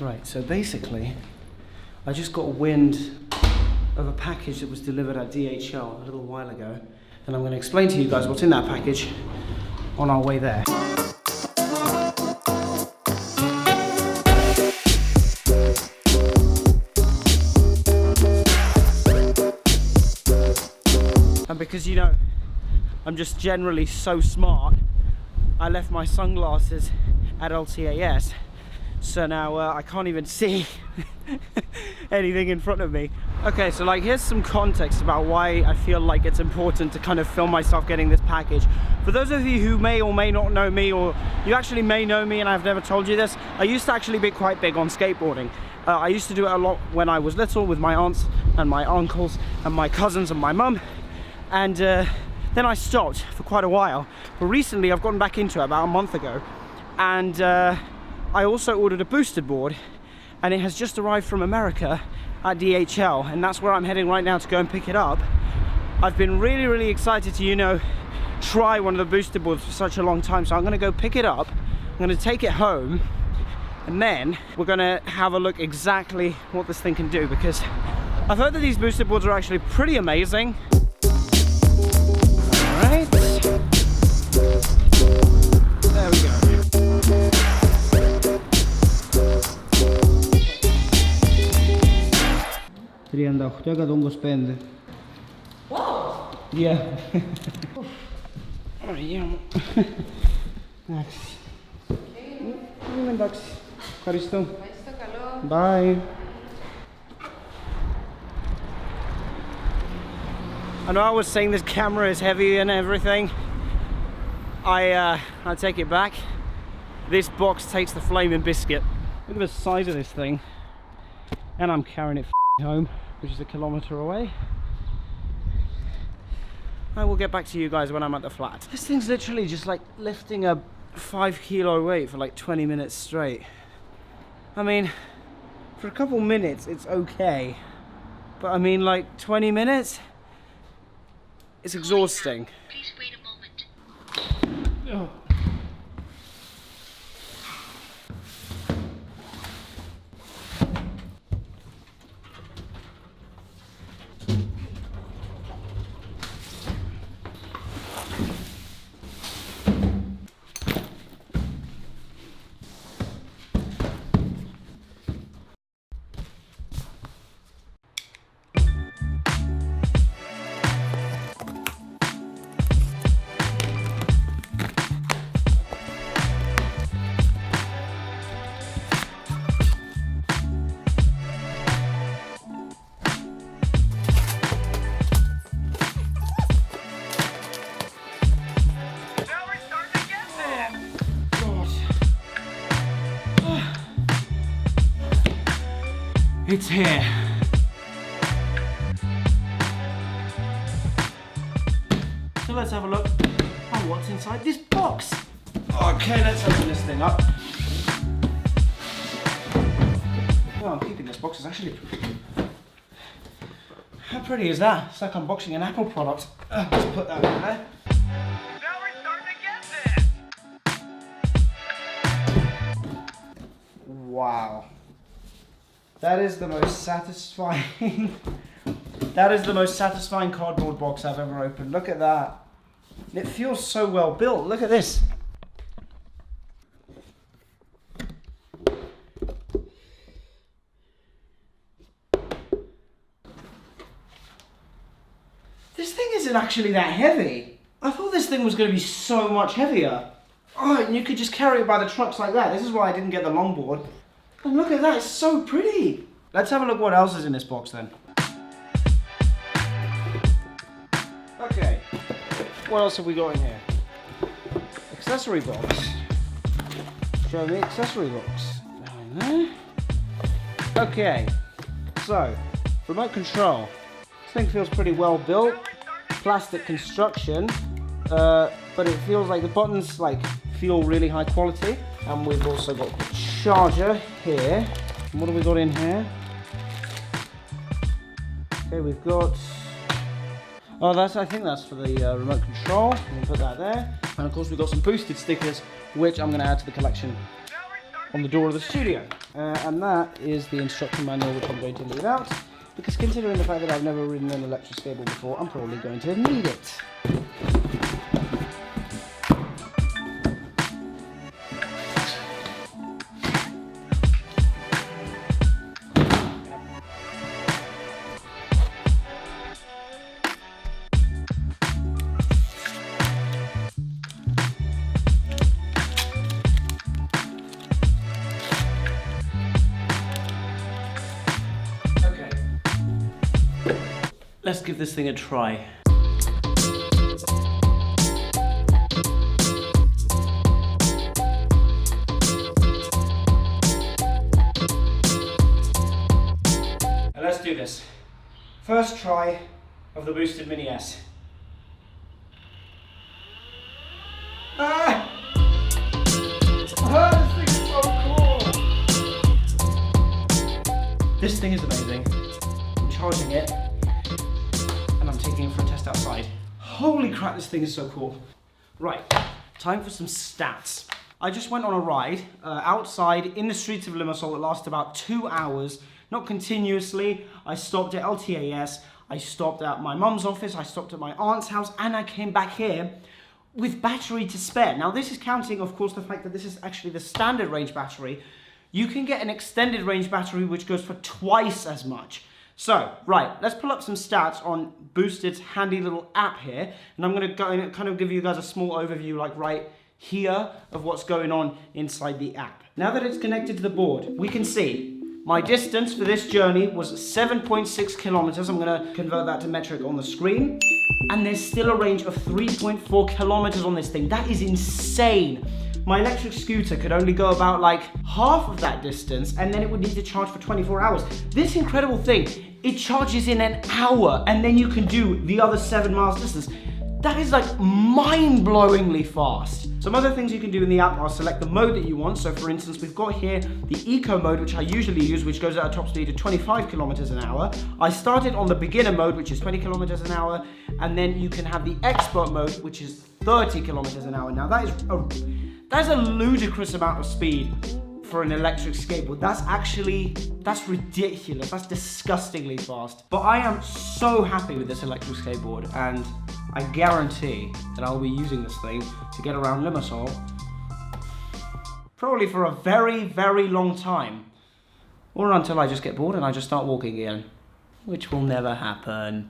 Right, so basically, I just got wind of a package that was delivered at DHL a little while ago, and I'm going to explain to you guys what's in that package on our way there. And because, you know, I'm just generally so smart, I left my sunglasses at LTAS, so now I can't even see anything in front of me. Okay, so like here's some context about why I feel like it's important to kind of film myself getting this package. For those of you who may or may not know me, or you actually may know me and I've never told you this, I used to actually be quite big on skateboarding. I used to do it a lot when I was little with my aunts and my uncles and my cousins and my mum, and then I stopped for quite a while. But recently I've gotten back into it about a month ago, and I also ordered a boosted board, and it has just arrived from America at DHL, and that's where I'm heading right now to go and pick it up. I've been really excited to, you know, try one of the boosted boards for such a long time, so I'm going to go pick it up, I'm going to take it home, and then we're going to have a look exactly what this thing can do, because I've heard that these boosted boards are actually pretty amazing. Alright, there we go. $38, don't go spend it. Wow! Yeah. Andiamo. Grazie. Εντάξει. Ευχαριστώ. Bye. I know I was saying this camera is heavy and everything. I take it back. This box takes the flaming biscuit. Look at the size of this thing. And I'm carrying it home, which is 1 kilometer away. I will get back to you guys when I'm at the flat. This thing's literally just like lifting a 5 kilo weight for like 20 minutes straight. I mean, for a couple minutes it's okay, but I mean like 20 minutes? It's exhausting. Please wait a moment. Oh. It's here. So let's have a look at what's inside this box. Okay, let's open this thing up. Oh, I'm keeping this box. It's actually... How pretty is that? It's like unboxing an Apple product. Let's put that in there. Now we're starting to get this! Wow. That is the most satisfying that is the most satisfying cardboard box I've ever opened. Look at that. It feels so well built. Look at this. This thing isn't actually that heavy. I thought this thing was going to be so much heavier. Oh, and you could just carry it by the trucks like that. This is why I didn't get the longboard. And look at that, it's so pretty. Let's have a look what else is in this box then. Okay, what else have we got in here? Accessory box. Show me accessory box. Down there. Okay, so, remote control. This thing feels pretty well built. Plastic construction, but it feels like the buttons feel really high quality. And we've also got the charger here. And what have we got in here? Okay, we've got... Oh, I think that's for the remote control. I'm going to put that there. And of course we've got some boosted stickers, which I'm going to add to the collection. Now we're on the door of the studio. And that is the instruction manual, which I'm going to leave out, because considering the fact that I've never ridden an electric skateboard before, I'm probably going to need it. Let's give this thing a try. And let's do this. First try of the boosted Mini S. Ah! Oh, this thing is so cool! This thing is amazing. I'm charging it. I'm taking it for a test outside. Holy crap, this thing is so cool. Right, time for some stats. I just went on a ride outside in the streets of Limassol that lasted about 2 hours, not continuously. I stopped at LTAS, I stopped at my mum's office, I stopped at my aunt's house, and I came back here with battery to spare. Now this is counting, of course, the fact that this is actually the standard range battery. You can get an extended range battery which goes for twice as much. So, right, let's pull up some stats on Boosted's handy little app here, and I'm going to go and kind of give you guys a small overview, like right here, of what's going on inside the app. Now that it's connected to the board, we can see my distance for this journey was 7.6 kilometers. I'm going to convert that to metric on the screen, and there's still a range of 3.4 kilometers on this thing. That is insane. My electric scooter could only go about like half of that distance, and then it would need to charge for 24 hours. This incredible thing, it charges in an hour, and then you can do the other 7 miles distance. That is like mind-blowingly fast. Some other things you can do in the app are select the mode that you want. So for instance, we've got here the eco mode, which I usually use, which goes at a top speed of 25 kilometers an hour. I started on the beginner mode, which is 20 kilometers an hour. And then you can have the expert mode, which is 30 kilometers an hour. Now that's a ludicrous amount of speed for an electric skateboard. That's ridiculous. That's disgustingly fast. But I am so happy with this electric skateboard, and I guarantee that I'll be using this thing to get around Limassol probably for a very, very long time. Or until I just get bored and I just start walking again, which will never happen.